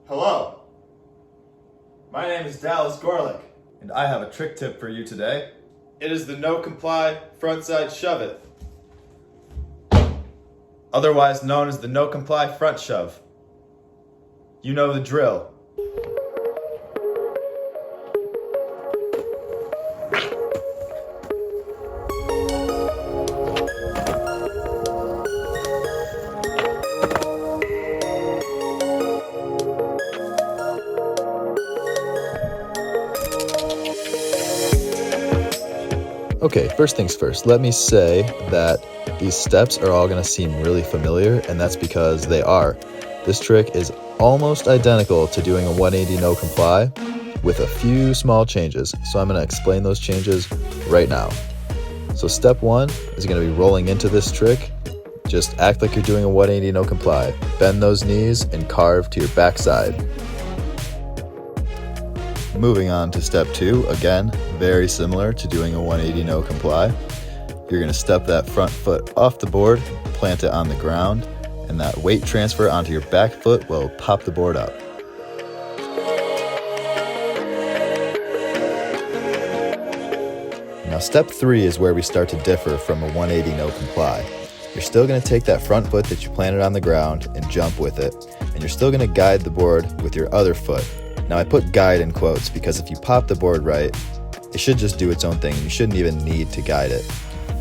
Hello, my name is Dallas Gorlick, And I have a trick tip for you today. It is the no comply frontside shuvit. Otherwise known as the no comply front shove. You know the drill. Okay, first things first, let me say that these steps are all going to seem really familiar, and that's because they are. This trick is almost identical to doing a 180 no comply with a few small changes. So I'm going to explain those changes right now. So step one is going to be rolling into this trick. Just act like you're doing a 180 no comply. Bend those knees and carve to your backside. Moving on to step two, again, very similar to doing a 180 no comply. You're going to step that front foot off the board, plant it on the ground, and that weight transfer onto your back foot will pop the board up. Now step three is where we start to differ from a 180 no comply. You're still going to take that front foot that you planted on the ground and jump with it, and you're still going to guide the board with your other foot. Now I put guide in quotes because if you pop the board right, it should just do its own thing and you shouldn't even need to guide it.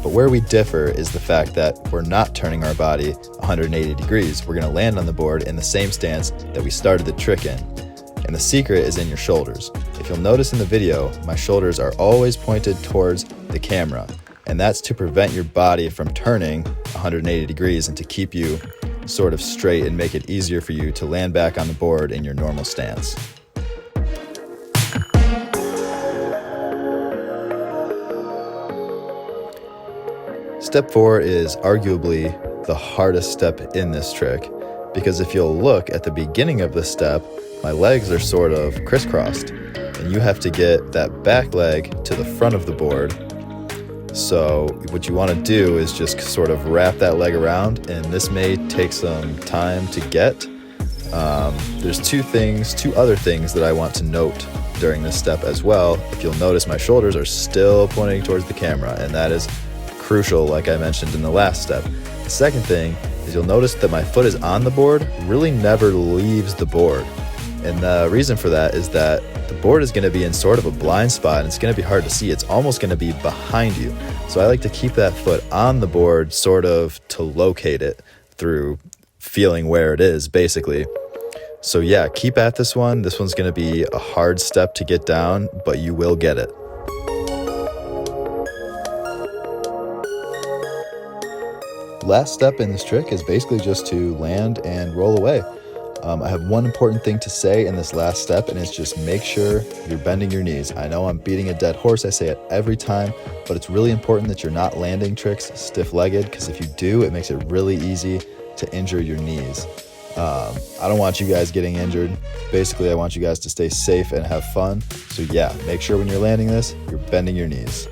But where we differ is the fact that we're not turning our body 180 degrees. We're going to land on the board in the same stance that we started the trick in. And the secret is in your shoulders. If you'll notice in the video, my shoulders are always pointed towards the camera. And that's to prevent your body from turning 180 degrees and to keep you sort of straight and make it easier for you to land back on the board in your normal stance. Step four is arguably the hardest step in this trick, because if you'll look at the beginning of this step, my legs are sort of crisscrossed, and you have to get that back leg to the front of the board. So what you want to do is just sort of wrap that leg around, and this may take some time to get. There's two other things that I want to note during this step as well. If you'll notice, my shoulders are still pointing towards the camera, and that is crucial, like I mentioned in the last step. The second thing is you'll notice that my foot is on the board, really never leaves the board. And the reason for that is that the board is going to be in sort of a blind spot and it's going to be hard to see. It's almost going to be behind you. So I like to keep that foot on the board sort of to locate it through feeling where it is, basically. So yeah, keep at this one. This one's going to be a hard step to get down, but you will get it. Last step in this trick is basically just to land and roll away. I have one important thing to say in this last step, and it's just make sure you're bending your knees. I know I'm beating a dead horse, I say it every time, but it's really important that you're not landing tricks stiff-legged, because if you do, it makes it really easy to injure your knees. I don't want you guys getting injured. Basically, I want you guys to stay safe and have fun. So yeah, make sure when you're landing this, you're bending your knees.